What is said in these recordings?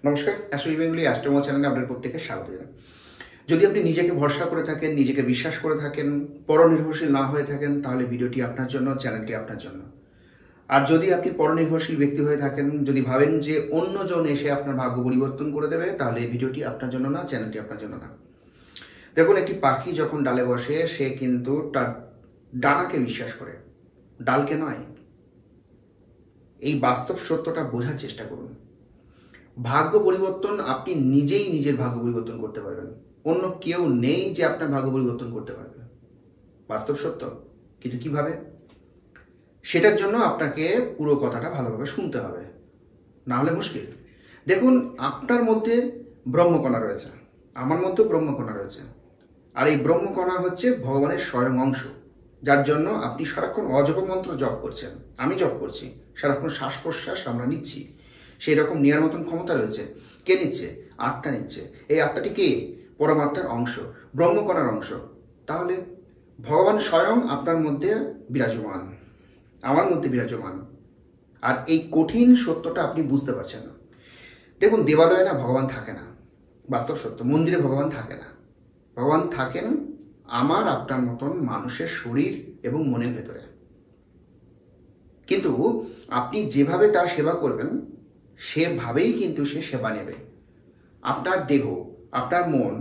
নমস্কার, astro Bengali অ্যাস্ট্রোমো চ্যানেলে আপনাদের প্রত্যেককে স্বাগত জানাই। যদি আপনি নিজেকে ভরসা করে থাকেন, নিজেকে বিশ্বাস করে থাকেন, পরনির্ভরশীল না হয়ে থাকেন, তাহলে ভিডিওটি আপনার জন্য, চ্যানেলটি আপনার জন্য। আর যদি আপনি পরনির্ভরশীল ব্যক্তি হয়ে থাকেন, যদি ভাবেন যে অন্যজন এসে আপনার ভাগ্য পরিবর্তন করে দেবে, তাহলে এই ভিডিওটি আপনার জন্য না, চ্যানেলটি আপনার জন্য না। দেখুন, একটি পাখি যখন ডালে বসে, সে কিন্তু তার ডানাকে বিশ্বাস করে, ডালকে নয়। এই বাস্তব সত্যটা বোঝার চেষ্টা করুন। ভাগ্য পরিবর্তন আপনি নিজেই নিজের ভাগ্য পরিবর্তন করতে পারবেন। অন্য কেউ নেই যে আপনার ভাগ্য পরিবর্তন করতে পারবে। বাস্তব সত্য। কিন্তু কিভাবে? সেটার জন্য আপনাকে পুরো কথাটা ভালোভাবে শুনতে হবে, না হলে মুশকিল। দেখুন, আপনার মধ্যে ব্রহ্মকণা রয়েছে, আমার মধ্যেও ব্রহ্মকণা রয়েছে। আর এই ব্রহ্মকণা হচ্ছে ভগবানের স্বয়ং অংশ, যার জন্য আপনি সারাক্ষণ অজপ মন্ত্র জপ করছেন, আমি জপ করছি, সারাক্ষণ শ্বাস প্রশ্বাস আমরা নিচ্ছি। সেই রকম নেওয়ার মতন ক্ষমতা রয়েছে। কে নিচ্ছে? আত্মা নিচ্ছে। এই আত্মাটি কে? পরমাত্মার অংশ, ব্রহ্মকণার অংশ। তাহলে ভগবান স্বয়ং আপনার মধ্যে বিরাজমান, আমার মধ্যে বিরাজমান। আর এই কঠিন সত্যটা আপনি বুঝতে পারছেন না। দেখুন, দেবালয়ে না ভগবান থাকে না, বাস্তব সত্য। মন্দিরে ভগবান থাকে না। ভগবান থাকেন আমার আপনার মতন মানুষের শরীর এবং মনের ভেতরে। কিন্তু আপনি যেভাবে তার সেবা করবেন, সেভাবেই কিন্তু সে সেবা নেবে। আপনার দেহ, আপনার মন,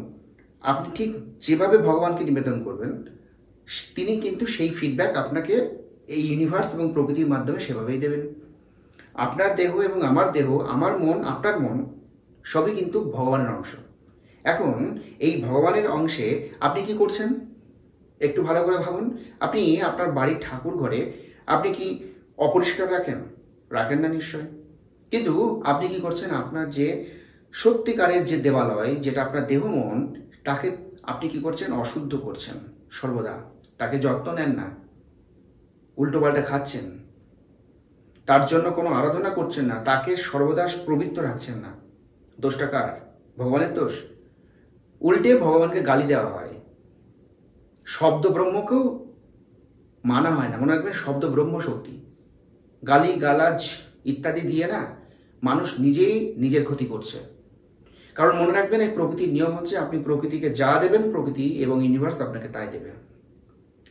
আপনি ঠিক যেভাবে ভগবানকে নিবেদন করবেন, তিনি কিন্তু সেই ফিডব্যাক আপনাকে এই ইউনিভার্স এবং প্রকৃতির মাধ্যমে সেভাবেই দেবেন। আপনার দেহ এবং আমার দেহ, আমার মন, আপনার মন, সবই কিন্তু ভগবানের অংশ। এখন এই ভগবানের অংশে আপনি কি করছেন একটু ভালো করে ভাবুন। আপনি আপনার বাড়ির ঠাকুর ঘরে আপনি কি অপরিষ্কার রাখেন? রাখেন না নিশ্চয়। কিন্তু আপনি কি করছেন? আপনার যে সত্যিকারের যে দেবালয়, যেটা আপনার দেহ মন, তাকে আপনি কি করছেন? অশুদ্ধ করছেন সর্বদা। তাকে যত্ন নেন না, উল্টোপাল্টা খাচ্ছেন, তার জন্য কোনো আরাধনা করছেন না, তাকে সর্বদা পবিত্র রাখছেন না। দোষটা কার? ভগবানের দোষ? উল্টে ভগবানকে গালি দেওয়া হয়। শব্দ ব্রহ্মকেও মানা হয় না। মনে রাখবেন, শব্দ ব্রহ্ম শক্তি। গালি গালাজ ইত্যাদি দিয়ে না মানুষ নিজেই নিজের ক্ষতি করছে। কারণ মনে রাখবেন, এই প্রকৃতির নিয়ম হচ্ছে আপনি প্রকৃতিকে যা দেবেন, প্রকৃতি এবং ইউনিভার্স আপনাকে তাই দেবে।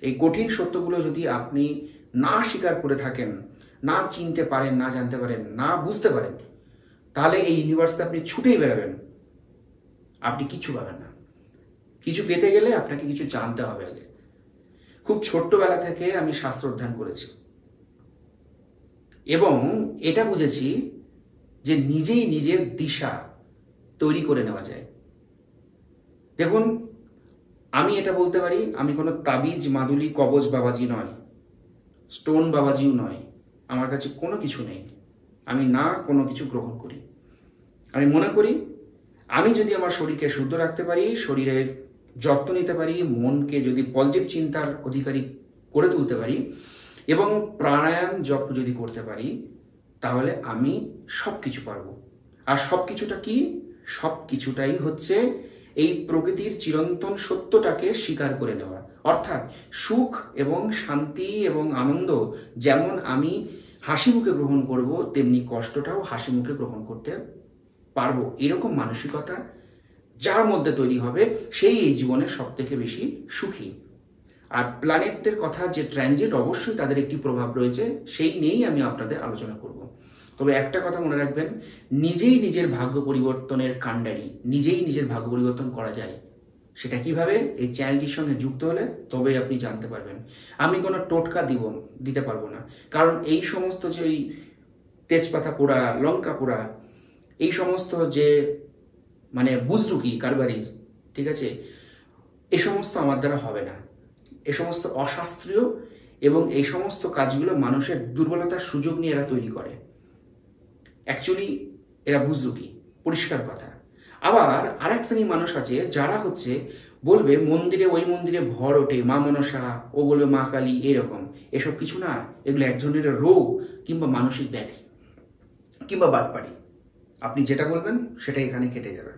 এই কঠিন সত্যগুলো যদি আপনি না স্বীকার করে থাকেন, না চিনতে পারেন, না জানতে পারেন, না বুঝতে পারেন, তাহলে এই ইউনিভার্সে আপনি ছুটেই বেড়াবেন, আপনি কিছু পাবেন না। কিছু পেতে গেলে আপনাকে কিছু জানতে হবে আগে। খুব ছোট্টবেলা থেকে আমি শাস্ত্র অধ্যয়ন করেছি এবং এটা বুঝেছি যে নিজেই নিজের দিশা তৈরি করে নেওয়া যায়। দেখুন, আমি এটা বলতে পারি, আমি কোনো তাবিজ মাদুলি কবজ বাবাজি নয়, স্টোন বাবাজিও নয়। আমার কাছে কোনো কিছু নেই। আমি না কোনো কিছু গ্রহণ করি। আমি মনে করি, আমি যদি আমার শরীরকে শুদ্ধ রাখতে পারি, শরীরের যত্ন নিতে পারি, মনকে যদি পজিটিভ চিন্তার অধিকারী করে তুলতে পারি এবং প্রাণায়াম জপ যদি করতে পারি, তাহলে আমি সব কিছু পারবো। আর সব কিছুটা কি? সব কিছুটাই হচ্ছে এই প্রকৃতির চিরন্তন সত্যটাকে স্বীকার করে নেওয়া। অর্থাৎ সুখ এবং শান্তি এবং আনন্দ যেমন আমি হাসি মুখে গ্রহণ করব, তেমনি কষ্টটাও হাসি মুখে গ্রহণ করতে পারবো। এরকম মানসিকতা যার মধ্যে তৈরি হবে, সেই এই জীবনে সব থেকে বেশি সুখী। আর প্ল্যানেটদের কথা যে ট্রানজিট, অবশ্যই তাদের একটি প্রভাব রয়েছে, সেই নিয়েই আমি আপনাদের আলোচনা করব। তবে একটা কথা মনে রাখবেন, নিজেই নিজের ভাগ্য পরিবর্তনের কাণ্ডারি, নিজেই নিজের ভাগ্য পরিবর্তন করা যায়। সেটা কিভাবে? এই চ্যানেলটির সঙ্গে যুক্ত হলে তবেই আপনি জানতে পারবেন। আমি কোনো টোটকা দিতে পারবো না, কারণ এই সমস্ত যে ওই তেজপাতা পোড়া, লঙ্কা পোড়া, এই সমস্ত যে মানে বুজরুকি কারবারি, ঠিক আছে, এ সমস্ত আমার দ্বারা হবে না। এ সমস্ত অশাস্ত্রীয় এবং এই সমস্ত কাজগুলো মানুষের দুর্বলতার সুযোগ নিয়ে এরা তৈরি করে। অ্যাকচুয়ালি এরা বুজরুকি, পরিষ্কার কথা। আবার আর এক শ্রেণীর মানুষ আছে যারা হচ্ছে বলবে মন্দিরে, ওই মন্দিরে ভর ওঠে মা মনসা, ও বলবে মা কালী, এরকম। এসব কিছু না, এগুলো এক ধরনের রোগ কিংবা মানসিক ব্যাধি কিংবা বাটপাড়ি। আপনি যেটা বলবেন সেটা এখানে কেটে যাবে।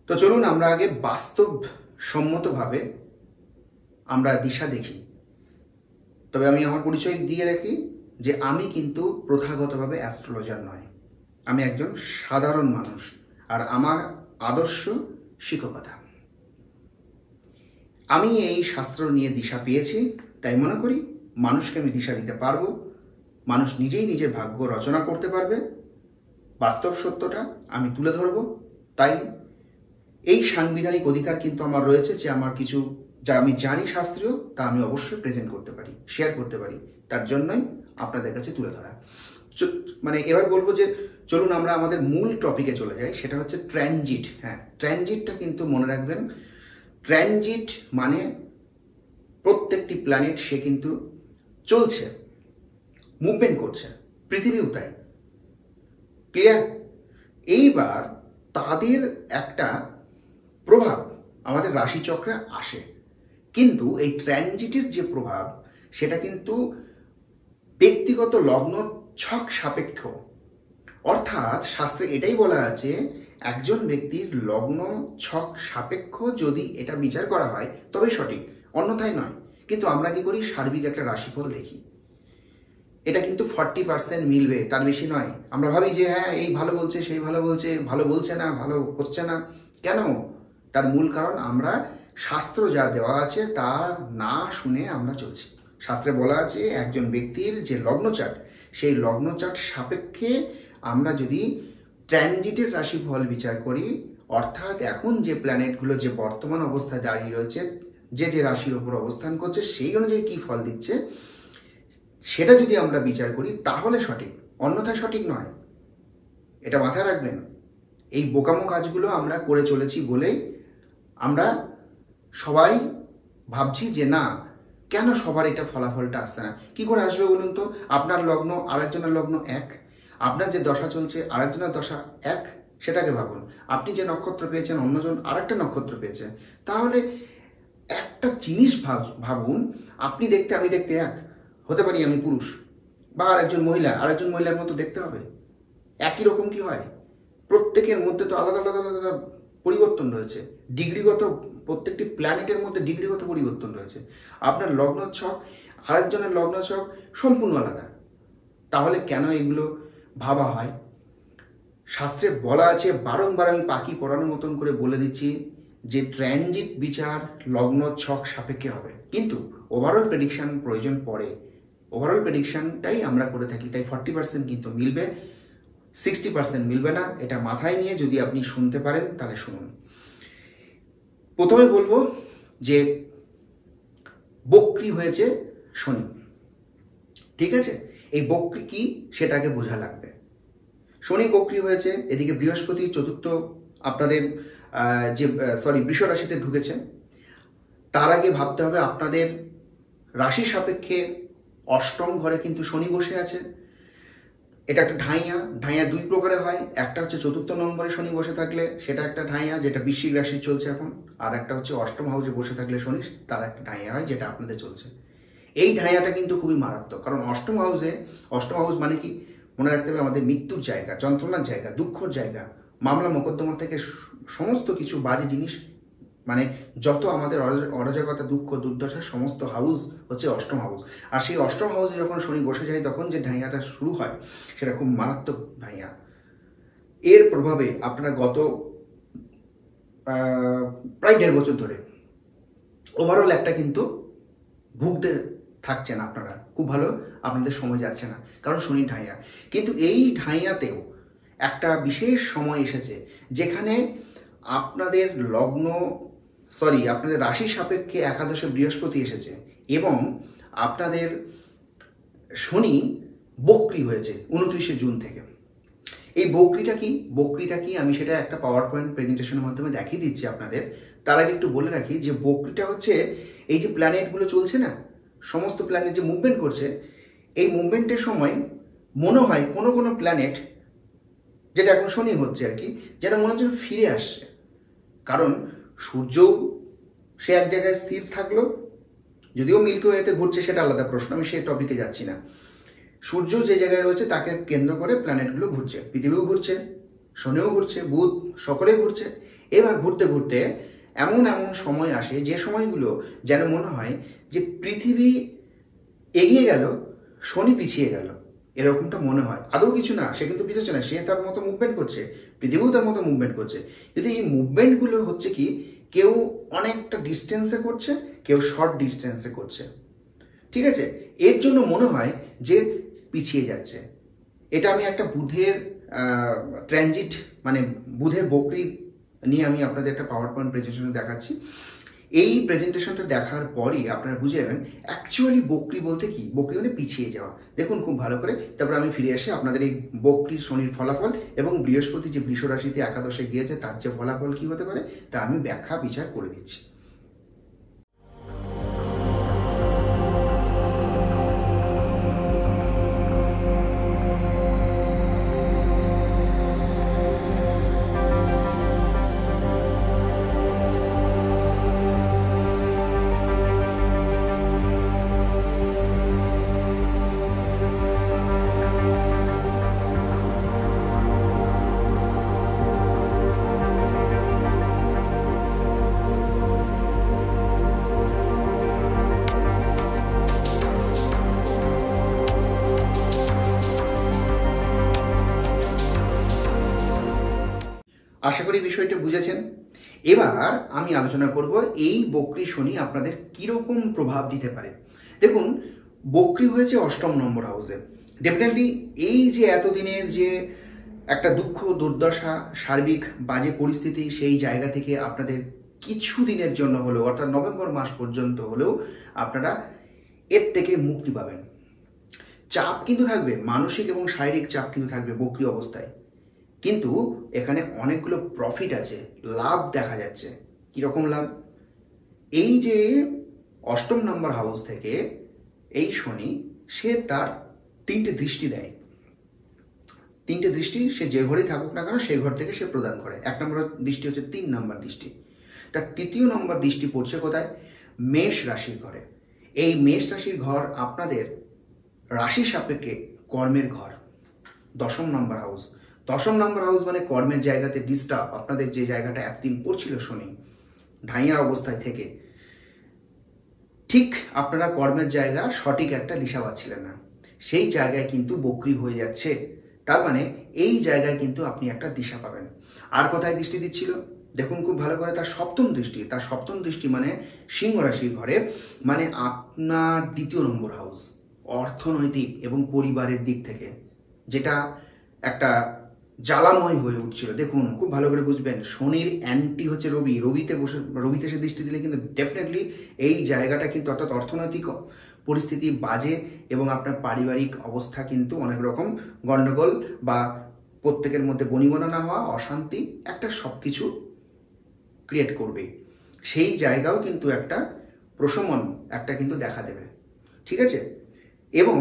তো চলুন আমরা আগে বাস্তব সম্মতভাবে আমরা দিশা দেখি। তবে আমি আমার পরিচয় দিয়ে রাখি যে আমি কিন্তু প্রথাগতভাবে অ্যাস্ট্রোলজার নয়। আমি একজন সাধারণ মানুষ, আর আমার আদর্শ শিক্ষকতা। আমি এই শাস্ত্র নিয়ে দিশা পেয়েছি, তাই মনে করি মানুষকে আমি দিশা দিতে পারবো। মানুষ নিজেই নিজের ভাগ্য রচনা করতে পারবে, বাস্তব সত্যটা আমি তুলে ধরবো। তাই এই সাংবিধানিক অধিকার কিন্তু আমার রয়েছে যে আমার কিছু যা আমি জানি শাস্ত্রীয় তা আমি অবশ্যই প্রেজেন্ট করতে পারি, শেয়ার করতে পারি। তার জন্যই আপনাদের কাছে তুলে ধরা। মানে এবার বলবো যে চলুন আমরা আমাদের মূল টপিকে চলে যাই, সেটা হচ্ছে ট্রানজিট। হ্যাঁ, ট্রানজিটটা কিন্তু মনে রাখবেন। ট্রানজিট মানে প্রত্যেকটি প্ল্যানেট সে কিন্তু চলছে, মুভমেন্ট করছে, পৃথিবীও তাই। ক্লিয়ার? এইবার তাদের একটা প্রভাব আমাদের রাশিচক্রে আসে, কিন্তু এই ট্রানজিটের যে প্রভাব সেটা কিন্তু ব্যক্তিগত লগ্ন ছক সাপেক্ষ। অর্থাৎ শাস্ত্রে এটাই বলা আছে, একজন ব্যক্তির লগ্ন ছক সাপেক্ষ যদি এটা বিচার করা হয় তবে সঠিক, অন্যথায় নয়। কিন্তু আমরা কি করি, সার্বিক একটা রাশিফল দেখি, এটা কিন্তু 40% মিলবে, তার বেশি নয়। আমরা ভাবি যে হ্যাঁ এই ভালো বলছে, সেই ভালো বলছে, ভালো বলছে না, ভালো হচ্ছে না। কেন? তার মূল কারণ আমরা শাস্ত্র যা দেওয়া আছে তা না শুনে আমরা চলছি। শাস্ত্রে বলা আছে একজন ব্যক্তির যে লগ্নচার্ট, সেই লগ্নচার্ট সাপেক্ষে আমরা যদি ট্রানজিটের রাশিফল বিচার করি, অর্থাৎ এখন যে প্ল্যানেটগুলো যে বর্তমান অবস্থায় দাঁড়িয়ে রয়েছে, যে যে রাশির ওপর অবস্থান করছে, সেই অনুযায়ী কী ফল দিচ্ছে সেটা যদি আমরা বিচার করি তাহলে সঠিক, অন্যথায় সঠিক নয়। এটা মাথায় রাখবেন। এই বোকামো কাজগুলো আমরা করে চলেছি বলেই আমরা সবাই ভাবছি যে না, কেন সবার এটা ফলাফলটা আসছে না। কি করে আসবে বলুন তো? আপনার লগ্ন আরেকজনের লগ্ন এক, আপনার যে দশা চলছে আরেকজনের দশা এক, সেটাকে ভাবুন। আপনি যে নক্ষত্র পেয়েছেন অন্যজন আরেকটা নক্ষত্র পেয়েছে, তাহলে একটা জিনিস ভাবুন, আপনি দেখতে আমি দেখতে এক হতে পারি, আমি পুরুষ, বা আরেকজন মহিলা আরেকজন মহিলার মতো দেখতে হবে? একই রকম কি হয়? প্রত্যেকের মধ্যে তো আলাদা আলাদা আলাদা পরিবর্তন রয়েছে, ডিগ্রিগত, প্রত্যেকটি প্ল্যানেটের মধ্যে ডিগ্রিগত পরিবর্তন রয়েছে। আপনার লগ্ন ছক আরেকজনের লগ্ন ছক সম্পূর্ণ আলাদা। তাহলে কেন এগুলো ভাবা হয়? শাস্ত্রে বলা আছে, বারংবার আমি পাখি পড়ানোর মতন করে বলে দিচ্ছি যে ট্রানজিট বিচার লগ্ন ছক সাপেক্ষে হবে, কিন্তু ওভারঅল প্রেডিকশন প্রয়োজন পড়ে। ওভারঅল প্রেডিকশনটাই আমরা করে থাকি, তাই 40% কিন্তু মিলবে, 60% মিলবে না। এটা মাথায় নিয়ে যদি আপনি শুনতে পারেন তাহলে শুনুন। প্রথমে বলবো যে বক্রি হয়েছে শনি, ঠিক আছে? এই বক্রি কি সেটাকে বোঝা লাগবে। শনি বক্রি হয়েছে, এদিকে বৃহস্পতি চতুর্থ আপনাদের বৃষ রাশিতে ঢুকেছে। তার আগে ভাবতে হবে আপনাদের রাশি সাপেক্ষে অষ্টম ঘরে কিন্তু শনি বসে আছে। এটা একটা ঢাইয়া। ঢাইয়া দুই প্রকারে হয়, একটা হচ্ছে চতুর্থ নম্বরে শনি বসে থাকলে সেটা একটা ঢাইয়া, যেটা বৃশ্চিক রাশি চলছে এখন। আর একটা হচ্ছে অষ্টম হাউসে বসে থাকলে শনি, তার একটা ঢাইয়া হয়, যেটা আপনাদের চলছে। এই ঢাইয়াটা কিন্তু খুবই মারাত্মক, কারণ অষ্টম হাউস মানে কি? মনে রাখতে হবে আমাদের মৃত্যুর জায়গা, যন্ত্রণার জায়গা, দুঃখর জায়গা, মামলা মোকদ্দমা থেকে সমস্ত কিছু বাজে জিনিস, মানে যত আমাদের অরাজকতা, দুঃখ, দুর্দশা, সমস্ত হাউস হচ্ছে অষ্টম হাউস। আর সেই অষ্টম হাউসে যখন শনি বসে যায় তখন যে ঢাইয়াটা শুরু হয় সেটা খুব মারাত্মক ঢাইয়া। এর প্রভাবে আপনারা গত প্রায় 1.5 বছর ধরে ওভারঅল একটা কিন্তু ভুগতে থাকছেন আপনারা, খুব ভালো আপনাদের সময় যাচ্ছে না, কারণ শনি ঢাইয়া। কিন্তু এই ঢাইয়াতেও একটা বিশেষ সময় এসেছে যেখানে আপনাদের আপনাদের রাশি সাপেক্ষে একাদশে বৃহস্পতি এসেছে এবং আপনাদের শনি বক্রি হয়েছে 29শে জুন থেকে। এই বক্রিটা কি আমি সেটা একটা পাওয়ার পয়েন্ট প্রেজেন্টেশনের মাধ্যমে দেখিয়ে দিচ্ছি আপনাদের। তার আগে একটু বলে রাখি যে বক্রিটা হচ্ছে এই যে প্ল্যানেটগুলো চলছে না, সমস্ত প্ল্যানেট যে মুভমেন্ট করছে, এই মুভমেন্টের সময় মনে হয় কোনো কোনো প্ল্যানেট, যেটা এখন শনি হচ্ছে আর কি, যেটা মনে হচ্ছে ফিরে আসছে। কারণ সূর্যও সে এক জায়গায় স্থির থাকলো, যদিও মিল্কি ওয়েতে ঘুরছে সেটা আলাদা প্রশ্ন, আমি সেই টপিকে যাচ্ছি না। সূর্য যে জায়গায় রয়েছে তাকে কেন্দ্র করে প্ল্যানেটগুলো ঘুরছে, পৃথিবীও ঘুরছে, শনিও ঘুরছে, বুধ, সকলেই ঘুরছে। এবার ঘুরতে ঘুরতে এমন সময় আসে যে সময়গুলো যেন মনে হয় যে পৃথিবী এগিয়ে গেল, শনি পিছিয়ে গেল। এরকমটা মনে হয়। আদৌ কিছু না, সে কিন্তু কিছু হচ্ছে না, সে তার মতো মুভমেন্ট করছে, পৃথিবীও তার মতো মুভমেন্ট করছে। কিন্তু এই মুভমেন্টগুলো হচ্ছে কি, কেউ অনেকটা ডিস্টেন্সে করছে, কেউ শর্ট ডিস্টেন্সে করছে, ঠিক আছে? এর জন্য মনে হয় যে পিছিয়ে যাচ্ছে। এটা আমি একটা বুধের ট্রানজিট, মানে বুধের বকরি নিয়ে আমি আপনাদের একটা পাওয়ার পয়েন্ট প্রেজেন্টেশন দেখাচ্ছি। এই প্রেজেন্টেশনটা দেখার পরই আপনারা বুঝে যাবেন অ্যাকচুয়ালি বকরি বলতে কি। বকরি মানে পিছিয়ে যাওয়া। দেখুন খুব ভালো করে, তারপর আমি ফিরে আসি আপনাদের এই বকরি শনির ফলাফল এবং বৃহস্পতি যে বৃষ রাশিতে একাদশে গিয়েছে তার যে ফলাফল কি হতে পারে তা আমি ব্যাখ্যা বিচার করে দিচ্ছি। আশা করি বিষয়টা বুঝেছেন। এবার আমি আলোচনা করব এই বকরি শনি আপনাদের কিরকম প্রভাব দিতে পারে। দেখুন, বকরি হয়েছে অষ্টম নম্বর হাউসে। ডেফিনেটলি এই যে এতদিনের যে একটা দুঃখ দুর্দশা সার্বিক বাজে পরিস্থিতি, সেই জায়গা থেকে আপনাদের কিছু দিনের জন্য হলেও, অর্থাৎ নভেম্বর মাস পর্যন্ত হলেও আপনারা এর থেকে মুক্তি পাবেন। চাপ কিন্তু থাকবে, মানসিক এবং শারীরিক চাপ কিন্তু থাকবে বকরি অবস্থায়, কিন্তু এখানে অনেকগুলো প্রফিট আছে, লাভ দেখা যাচ্ছে। কিরকম লাভ? এই যে অষ্টম নম্বর হাউস থেকে এই শনি, সে তার 3টে দৃষ্টি দেয়। 3টে দৃষ্টি সে যে ঘরেই থাকুক না কেন সেই ঘর থেকে সে প্রদান করে। 1 নম্বর দৃষ্টি হচ্ছে 3 নম্বর দৃষ্টি। তার 3য় নম্বর দৃষ্টি পড়ছে কোথায়? মেষ রাশির ঘরে। এই মেষ রাশির ঘর আপনাদের রাশি সাপেক্ষে কর্মের ঘর, 10ম নম্বর হাউস। 10ম নম্বর হাউস মানে কর্মের জায়গাতে ডিস্টার্ব। আপনাদের যে জায়গাটা একদিন পড়ছিল শনি ঢাইয়া অবস্থায় থেকে, ঠিক আপনারা কর্মের জায়গা সঠিক একটা দিশা পাচ্ছিলেন না, সেই জায়গায় কিন্তু বকরি হয়ে যাচ্ছে। তার মানে এই জায়গায় কিন্তু আপনি একটা দিশা পাবেন। আর কোথায় দৃষ্টি দিচ্ছিল দেখুন খুব ভালো করে, তার 7ম দৃষ্টি। তার 7ম দৃষ্টি মানে সিংহ রাশির ঘরে, মানে আপনার 2য় নম্বর হাউস, অর্থনৈতিক এবং পরিবারের দিক থেকে যেটা একটা জ্বালাময় হয়ে উঠছিল। দেখুন খুব ভালো করে বুঝবেন, শনির অ্যান্টি হচ্ছে রবি। রবিতে সে দৃষ্টি দিলে কিন্তু ডেফিনেটলি এই জায়গাটা কিন্তু, অর্থাৎ অর্থনৈতিক পরিস্থিতি বাজে এবং আপনার পারিবারিক অবস্থা কিন্তু অনেক রকম গণ্ডগোল বা প্রত্যেকের মধ্যে বনিবনা না হওয়া, অশান্তি, একটা সব কিছু ক্রিয়েট করবে। সেই জায়গাও কিন্তু একটা প্রশমন একটা কিন্তু দেখা দেবে, ঠিক আছে? এবং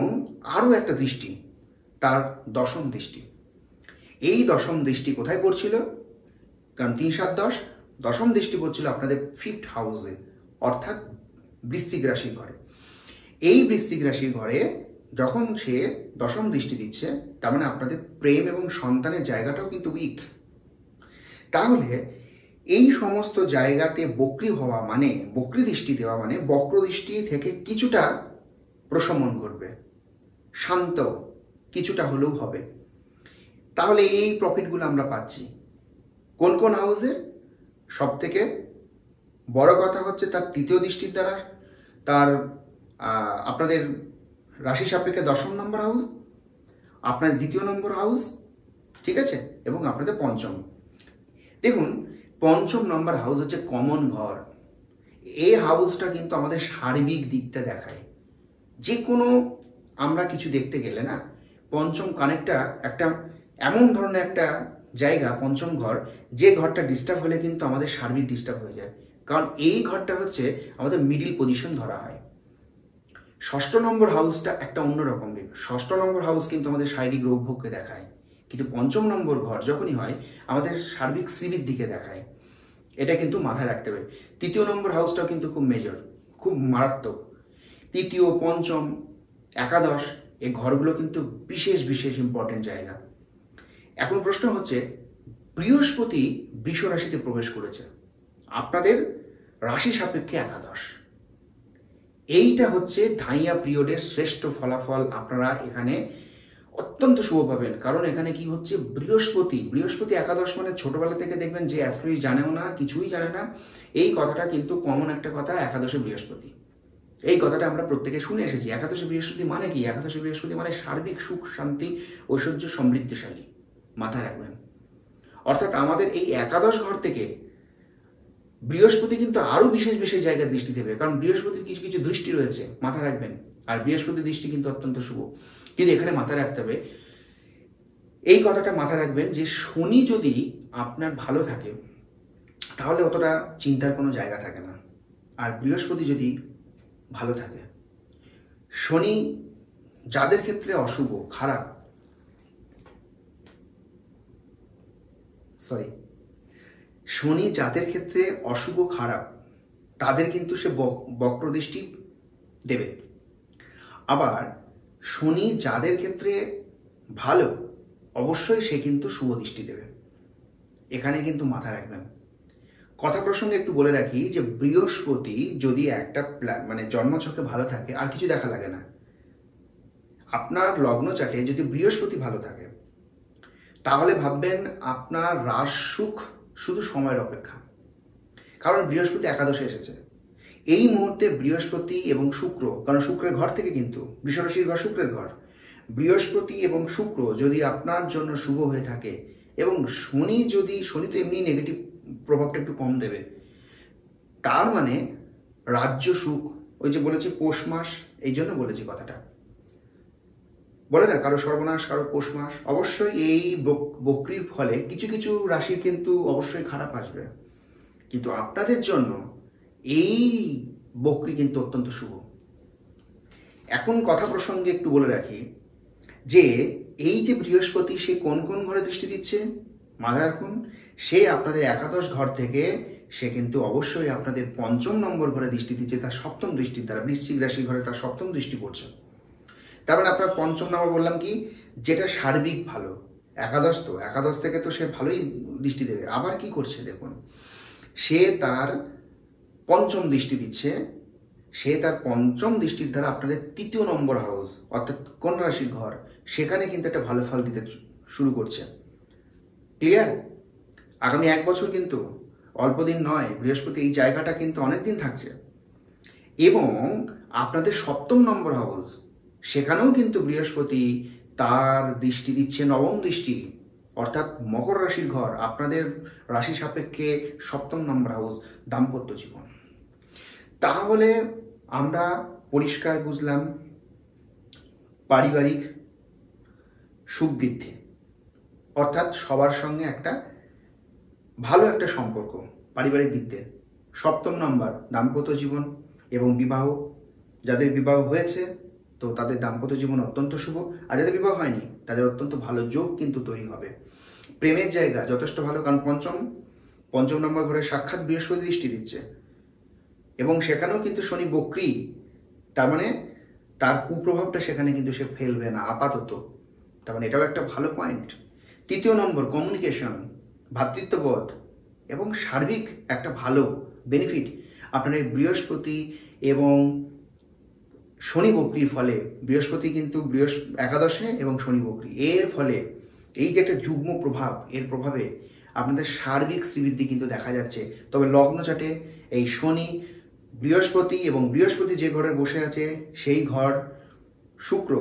আরও একটা দৃষ্টি, তার 10ম দৃষ্টি। এই 10ম দৃষ্টি কোথায় পড়ছিল? কারণ 3, 7, 10, 10ম দৃষ্টি পড়ছিল আপনাদের 5th হাউসে, অর্থাৎ বৃশ্চিক রাশির ঘরে। এই বৃশ্চিক রাশির ঘরে যখন সে 10ম দৃষ্টি দিচ্ছে, তার মানে আপনাদের প্রেম এবং সন্তানের জায়গাটাও কিন্তু উইক। তাহলে এই সমস্ত জায়গাতে বক্রি হওয়া মানে, বক্রি দৃষ্টি দেওয়া মানে বক্র দৃষ্টি থেকে কিছুটা প্রশমন করবে, শান্ত কিছুটা হলেও হবে। তাহলে এই প্রফিটগুলো আমরা পাচ্ছি কোন কোন হাউসের? সব থেকে বড় কথা হচ্ছে তার 3য় দৃষ্টির দ্বারা, তার আপনাদের রাশি সাপেক্ষে 10ম নম্বর হাউস, আপনার 2য় নম্বর হাউস, ঠিক আছে, এবং আপনাদের 5ম। দেখুন 5ম নম্বর হাউস হচ্ছে কমন ঘর। এই হাউসটা কিন্তু আমাদের সার্বিক দিকটা দেখায়। যে কোনো আমরা কিছু দেখতে গেলে না, 5ম কানেক্টটা একটা এমন ধরনের একটা জায়গা, 5ম ঘর, যে ঘরটা ডিস্টার্ব হলে কিন্তু আমাদের সার্বিক ডিস্টার্ব হয়ে যায়। কারণ এই ঘরটা হচ্ছে আমাদের মিডিল পজিশন ধরা হয়। 6ষ্ঠ নম্বর হাউসটা একটা অন্যরকম দিক। 6ষ্ঠ নম্বর হাউস কিন্তু আমাদের শারীরিক রোগ ভোগকে দেখায়, কিন্তু 5ম নম্বর ঘর যখনই হয় আমাদের সার্বিক শ্রীবৃদ্ধির দিকে দেখায়। এটা কিন্তু মাথায় রাখতে হবে। 3য় নম্বর হাউসটাও কিন্তু খুব মেজর, খুব মারাত্মক। 3য়, 5ম, একাদশ, এই ঘরগুলো কিন্তু বিশেষ বিশেষ ইম্পর্টেন্ট জায়গা। এখন প্রশ্ন হচ্ছে, বৃহস্পতি বৃষ রাশিতে প্রবেশ করেছে আপনাদের রাশি সাপেক্ষে একাদশ। এইটা হচ্ছে ধাইয়া পিরিয়ডের শ্রেষ্ঠ ফলাফল আপনারা এখানে অত্যন্ত শুভ পাবেন। কারণ এখানে কি হচ্ছে, বৃহস্পতি একাদশ মানে ছোটবেলা থেকে দেখবেন যে অ্যাস্ট্রোলজি জানেও না, কিছুই জানে না, এই কথাটা কিন্তু কমন একটা কথা, একাদশে বৃহস্পতি। এই কথাটা আমরা প্রত্যেকে শুনে এসেছি। একাদশে বৃহস্পতি মানে কি? একাদশে বৃহস্পতি মানে সার্বিক সুখ, শান্তি, ঐশ্বর্য, সমৃদ্ধিশালী। মাথায় রাখবেন। অর্থাৎ আমাদের এই একাদশ ঘর থেকে বৃহস্পতি কিন্তু আরো বিশেষ বিশেষ জায়গায় দৃষ্টি দেবে, কারণ বৃহস্পতির কিছু কিছু দৃষ্টি রয়েছে, মাথায় রাখবেন। আর বৃহস্পতির দৃষ্টি কিন্তু অত্যন্ত শুভ। কিন্তু এখানে মাথায় রাখতে হবে, এই কথাটা মাথায় রাখবেন যে শনি যদি আপনার ভালো থাকে তাহলে অতটা চিন্তার কোনো জায়গা থাকে না। আর বৃহস্পতি যদি ভালো থাকে, শনি যাদের ক্ষেত্রে অশুভ, খারাপ, শনি যাদের ক্ষেত্রে অশুভ, খারাপ, তাদের কিন্তু সে বক্র দৃষ্টি দেবে। আবার শনি যাদের ক্ষেত্রে ভালো, অবশ্যই সে কিন্তু শুভ দৃষ্টি দেবে। এখানে কিন্তু মাথায় রাখবেন। কথা প্রসঙ্গে একটু বলে রাখি যে বৃহস্পতি যদি একটা মানে জন্মছকে ভালো থাকে, আর কিছু দেখা লাগে না। আপনার লগ্ন চাটে যদি বৃহস্পতি ভালো থাকে তাহলে ভাববেন আপনার রাজ সুখ শুধু সময়ের অপেক্ষা। কারণ বৃহস্পতি একাদশে এসেছে এই মুহূর্তে। বৃহস্পতি এবং শুক্র, কারণ শুক্রের ঘর থেকে কিন্তু, বৃষরাশির ঘর শুক্রের ঘর, বৃহস্পতি এবং শুক্র যদি আপনার জন্য শুভ হয়ে থাকে, এবং শনি তো এমনি নেগেটিভ প্রভাবটা একটু কম দেবে, তার মানে রাজ্য সুখ। ওই যে বলেছি পৌষ মাস, এই জন্য বলেছি কথাটা, বলে না কারো সর্বনাশ কারো পৌষ মাস। অবশ্যই এই বক্রির ফলে কিছু কিছু রাশির কিন্তু অবশ্যই খারাপ আসবে, কিন্তু আপনাদের জন্য এই বক্রি কিন্তু অত্যন্ত শুভ। এখন কথা প্রসঙ্গে একটু বলে রাখি যে এই যে বৃহস্পতি, সে কোন কোন ঘরে দৃষ্টি দিচ্ছে মাথায় রাখুন। সে আপনাদের একাদশ ঘর থেকে সে কিন্তু অবশ্যই আপনাদের পঞ্চম নম্বর ঘরে দৃষ্টি দিচ্ছে, তার সপ্তম দৃষ্টির দ্বারা। বৃশ্চিক রাশির ঘরে তার সপ্তম দৃষ্টি পড়ছে। তার মানে আপনার পঞ্চম নম্বর বললাম কি, যেটা সার্বিক ভালো। একাদশ তো, একাদশ থেকে তো সে ভালোই দৃষ্টি দেবে। আবার কি করছে দেখুন, সে তার পঞ্চম দৃষ্টি দিচ্ছে। সে তার পঞ্চম দৃষ্টির দ্বারা আপনাদের তৃতীয় নম্বর হাউস, অর্থাৎ কন্যা রাশির ঘর, সেখানে কিন্তু একটা ভালো ফল দিতে শুরু করছে। ক্লিয়ার? আগামী 1 বছর কিন্তু অল্প দিন নয়, বৃহস্পতি এই জায়গাটা কিন্তু অনেক দিন থাকছে। এবং আপনাদের সপ্তম নম্বর হাউস, সেখানেও কিন্তু বৃহস্পতি তার দৃষ্টি দিচ্ছে, নবম দৃষ্টি, অর্থাৎ মকর রাশির ঘর, আপনাদের রাশি সাপেক্ষে সপ্তম নম্বর হাউস, দাম্পত্য জীবন। তাহলে আমরা পরিষ্কার বুঝলাম পারিবারিক সুখ বৃদ্ধি, অর্থাৎ সবার সঙ্গে একটা ভালো একটা সম্পর্ক পারিবারিক দিক দিয়ে। সপ্তম নম্বর দাম্পত্য জীবন এবং বিবাহ। যাদের বিবাহ হয়েছে তো তাদের দাম্পত্য জীবন অত্যন্ত শুভ, আর যাদের বিবাহ হয়নি তাদের অত্যন্ত ভালো যোগ কিন্তু তৈরি হবে। প্রেমের জায়গা যথেষ্ট ভালো, কারণ পঞ্চম নম্বর ঘরে সাক্ষাৎ বৃহস্পতি দৃষ্টি দিচ্ছে, এবং সেখানেও কিন্তু শনি বক্রি, তার মানে তার কুপ্রভাবটা সেখানে কিন্তু সে ফেলবে না আপাতত। তার মানে এটাও একটা ভালো পয়েন্ট। তৃতীয় নম্বর কমিউনিকেশন, ভ্রাতৃত্ববোধ এবং সার্বিক একটা ভালো বেনিফিট আপনার এই বৃহস্পতি এবং শনি বক্রির ফলে। বৃহস্পতি কিন্তু একাদশে এবং শনি বক্রি, এর ফলে এই যে একটা যুগ্ম প্রভাব, এর প্রভাবে আপনাদের সার্বিক শ্রীবৃদ্ধি কিন্তু দেখা যাচ্ছে। তবে লগ্ন চাটে এই শনি, বৃহস্পতি এবং বৃহস্পতি যে ঘরে বসে আছে সেই ঘর, শুক্র,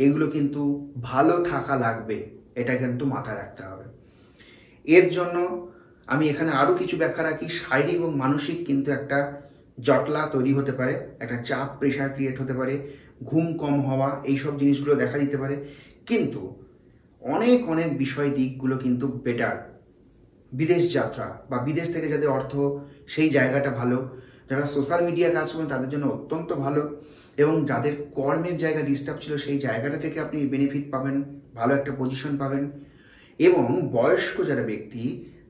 এগুলো কিন্তু ভালো থাকা লাগবে, এটা কিন্তু মাথায় রাখতে হবে। এর জন্য আমি এখানে আরও কিছু ব্যাখ্যা রাখি। শারীরিক এবং মানসিক কিন্তু একটা জটলা তৈরি হতে পারে, একটা চাপ, প্রেশার ক্রিয়েট হতে পারে, ঘুম কম হওয়া, এইসব জিনিসগুলো দেখা দিতে পারে। কিন্তু অনেক অনেক বিষয় দিকগুলো কিন্তু বেটার। বিদেশ যাত্রা বা বিদেশ থেকে যাদের অর্থ, সেই জায়গাটা ভালো। যারা সোশ্যাল মিডিয়া কাজ করেন তাদের জন্য অত্যন্ত ভালো, এবং যাদের কর্মের জায়গা ডিস্টার্ব ছিল সেই জায়গাটা থেকে আপনি বেনিফিট পাবেন, ভালো একটা পজিশন পাবেন। এবং বয়স্ক যারা ব্যক্তি,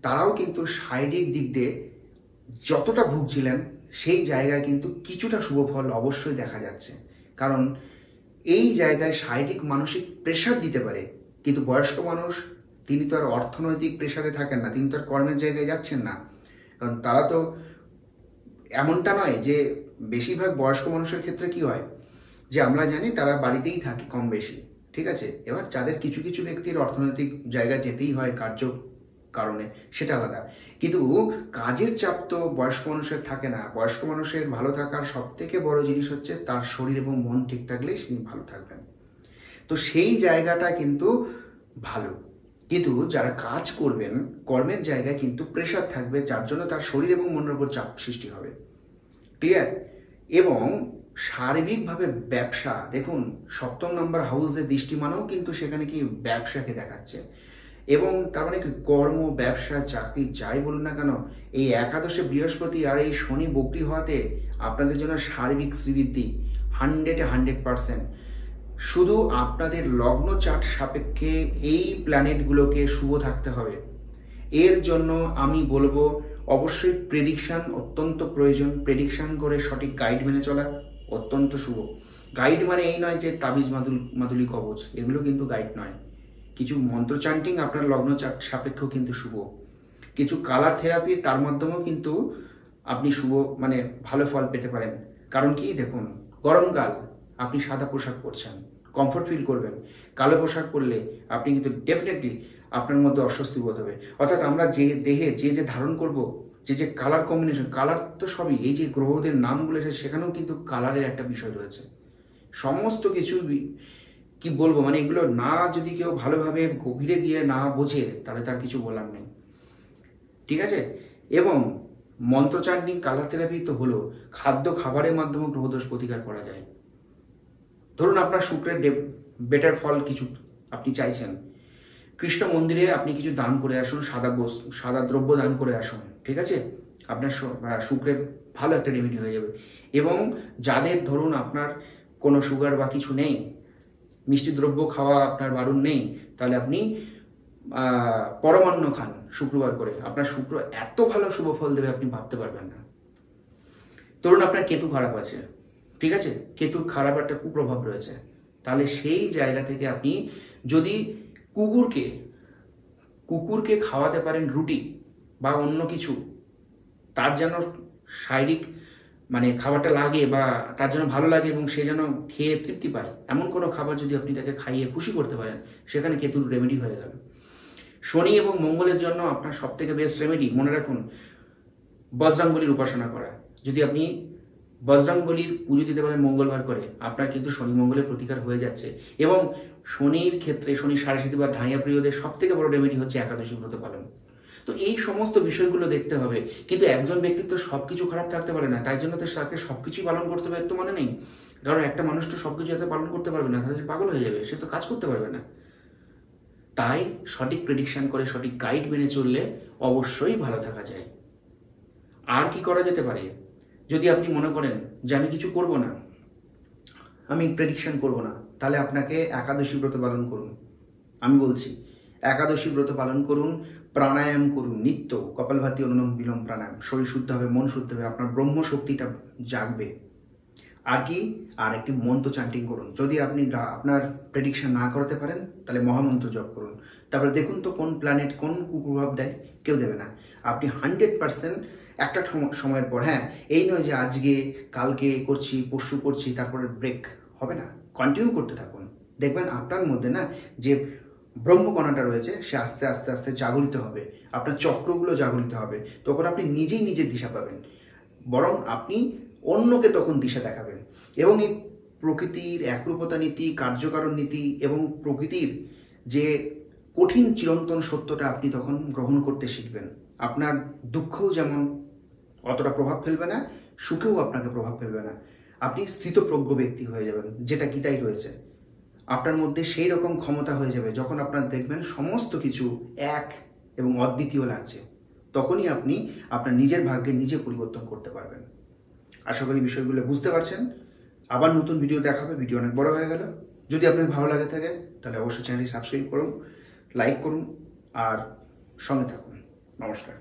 তারাও কিন্তু শারীরিক দিক দিয়ে যতটা ভুগছিলেন সেই জায়গায় কিন্তু কিছুটা শুভ ফল অবশ্যই দেখা যাচ্ছে। কারণ এই জায়গায় শারীরিক মানসিক প্রেশার দিতে পারে, কিন্তু বয়স্ক মানুষ তিনি তো আর অর্থনৈতিক প্রেশারে থাকেন না, তিনি তো আর কর্মের জায়গায় যাচ্ছেন না। কারণ তারা তো এমনটা নয় যে, বেশিরভাগ বয়স্ক মানুষের ক্ষেত্রে কি হয় যে আমরা জানি তারা বাড়িতেই থাকে কম বেশি, ঠিক আছে। এবার যাদের কিছু কিছু ব্যক্তির অর্থনৈতিক জায়গায় যেতেই হয় কার্য কারণে, সেটা আলাদা, কিন্তু কাজের চাপ তো বয়স্ক মানুষের থাকে না। বয়স্ক মানুষের ভালো থাকার সব থেকে বড় জিনিস হচ্ছে তার শরীর এবং মন ঠিক থাকলে তিনি ভালো থাকবেন। তো সেই জায়গাটা কিন্তু ভালো, কিন্তু যারা কাজ করবেন কর্মের জায়গায় কিন্তু প্রেশার থাকবে, যার জন্য তার শরীর এবং মনের উপর চাপ সৃষ্টি হবে। ক্লিয়ার? এবং সার্বিকভাবে ব্যবসা, দেখুন 7ম নম্বর হাউসের দৃষ্টিমানও কিন্তু সেখানে কি ব্যবসাকে দেখাচ্ছে। এবং তার মানে কি কর্ম, ব্যবসা, চাকরি যাই বলুন না কেন, এই একাদশে বৃহস্পতি আর এই শনি বক্রি হওয়াতে আপনাদের জন্য সার্বিক শ্রীবৃদ্ধি 100% শুধু আপনাদের লগ্ন চার্ট সাপেক্ষে এই প্ল্যানেটগুলোকে শুভ থাকতে হবে। এর জন্য আমি বলবো অবশ্যই প্রেডিকশান অত্যন্ত প্রয়োজন। প্রেডিকশান করে সঠিক গাইড মেনে চলা অত্যন্ত শুভ। গাইড মানে এই নয় যে তাবিজ মাদুলি কবচ, এগুলো কিন্তু গাইড নয়। কিছু মন্ত্র চান্টিং আপনার লগ্ন চার্ট সাপেক্ষেও কিন্তু শুভ। কিছু কালার থেরাপি তার মাধ্যমেও কিন্তু আপনি শুভ মানে ভালো ফল পেতে পারেন। কারণ কি, দেখুন গরমকাল আপনি সাদা পোশাক পরছেন, কমফোর্ট ফিল করবেন। কালো পোশাক পরলে আপনি কিন্তু ডেফিনেটলি আপনার মধ্যে অস্বস্তি বোধ হবে। অর্থাৎ আমরা যে দেহে যে ধারণ করব, যে কালার কম্বিনেশন, কালার তো সবই, এই যে গ্রহদের নামগুলো এসে সেখানেও কিন্তু কালারের একটা বিষয় রয়েছে। সমস্ত কিছু কি বলবো, মানে এগুলো না যদি কেউ ভালোভাবে গভীরে গিয়ে না বোঝে তাহলে তার কিছু বলার নেই। ঠিক আছে? এবং মন্ত্র চান্টিং, কালার থেরাপি তো হলো, খাদ্য খাবারের মাধ্যমে গ্রহদোষ প্রতিকার করা যায়। ধরুন আপনার শুক্রের বেটার ফল কিছু আপনি চাইছেন, কৃষ্ণ মন্দিরে আপনি কিছু দান করে আসুন, সাদা দ্রব্য দান করে আসুন। ঠিক আছে? আপনার শুক্রের ভালো একটা রেমেডি হয়ে যাবে। এবং যাদের ধরুন আপনার কোনো সুগার বা কিছু নেই, মিষ্টি দ্রব্য খাওয়া আপনার বারণ নেই, তাহলে আপনি পরমান্ন খান শুক্রবার করে, আপনার শুক্র এত ভালো শুভ ফল দেবে আপনি ভাবতে পারবেন না। ধরুন আপনার কেতু খারাপ আছে, ঠিক আছে, কেতুর খারাপ একটা কুপ্রভাব রয়েছে, তাহলে সেই জায়গা থেকে আপনি যদি কুকুরকে খাওয়াতে পারেন রুটি বা অন্য কিছু, তার যেন শারীরিক মানে খাবারটা লাগে বা তার জন্য ভালো লাগে এবং সে যেন খেয়ে তৃপ্তি পায়, এমন কোনো খাবার যদি আপনি তাকে খাইয়ে খুশি করতে পারেন, সেখানে কেতুর রেমেডি হয়ে গেল। শনি এবং মঙ্গলের জন্য আপনার সব থেকে বেস্ট রেমেডি, মনে রাখুন, বজরংবলীর উপাসনা করা। যদি আপনি বজরংবলীর পুজো দিতে পারেন মঙ্গলবার করে, আপনার কিন্তু শনি মঙ্গলের প্রতিকার হয়ে যাচ্ছে। এবং শনির ক্ষেত্রে, শনির সাড়ে বা ধাইয়া প্রিয়দের সব থেকে বড় রেমেডি হচ্ছে একাদশী ব্রত পালন। তো এই সমস্ত বিষয়গুলো দেখতে হবে। কিন্তু একজন ব্যক্তির তো সব কিছু খারাপ থাকতে পারে না, তাই জন্য তো তাকে সব কিছুই পালন করতে পারে তো মানে নেই। কারণ একটা মানুষ তো সব কিছু এত পালন করতে পারবে না, তাহলে পাগল হয়ে যাবে, সে তো কাজ করতে পারবে না। তাই সঠিক প্রেডিকশন করে সঠিক গাইড মেনে চললে অবশ্যই ভালো থাকা যায়। আর কি করা যেতে পারে? যদি আপনি মনে করেন যে আমি কিছু করব না, আমি প্রেডিকশন করব না, তাহলে আপনাকে একাদশী ব্রত পালন করুন। আমি বলছি একাদশী ব্রত পালন করুন, প্রাণায়াম করুন নিত্য, কপালভাতি, অনুলোম বিলোম প্রাণায়াম। শরীর শুদ্ধ হবে, মন শুদ্ধ হবে, আপনার ব্রহ্ম শক্তিটা জাগবে। আর কি, আর একটি মন্ত্র চান্টিং করুন। যদি আপনি আপনার প্রেডিকশন না করতে পারেন তাহলে মহামন্ত্র জপ করুন। তারপরে দেখুন তো কোন প্ল্যানেট কোন কুপ্রভাব দেয়, কেউ দেবে না। আপনি 100% একটা সময়ের পর, হ্যাঁ এই নয় যে আজকে কালকে করছি, পরশু করছি, তারপরে ব্রেক হবে না, কন্টিনিউ করতে থাকুন। দেখবেন আপনার মধ্যে না যে ব্রহ্মকণাটা রয়েছে সে আস্তে আস্তে আস্তে জাগরিত হবে, আপনার চক্রগুলো জাগরিত হবে, তখন আপনি নিজেই নিজের দিশা পাবেন, বরং আপনি অন্যকে তখন দিশা দেখাবেন। এবং এই প্রকৃতির একরূপতা নীতি, কার্যকারণ নীতি এবং প্রকৃতির যে কঠিন চিরন্তন সত্যটা আপনি তখন গ্রহণ করতে শিখবেন। আপনার দুঃখও যেমন অতটা প্রভাব ফেলবে না, সুখেও আপনাকে প্রভাব ফেলবে না। আপনি স্থিতপ্রজ্ঞ ব্যক্তি হয়ে যাবেন, যেটা গীতায় রয়েছে। আপনার মধ্যে সেই রকম ক্ষমতা হয়ে যাবে, যখন আপনার দেখবেন সমস্ত কিছু এক এবং অদ্বিতীয় লাগছে, তখনই আপনি আপনার নিজের ভাগ্যে নিজে পরিবর্তন করতে পারবেন। আশা করি বিষয়গুলো বুঝতে পারছেন। আবার নতুন ভিডিও দেখাবে, ভিডিও অনেক বড় হয়ে গেল। যদি আপনার ভালো লাগে থাকে তাহলে অবশ্যই চ্যানেলটি সাবস্ক্রাইব করুন, লাইক করুন আর সঙ্গে থাকুন। নমস্কার।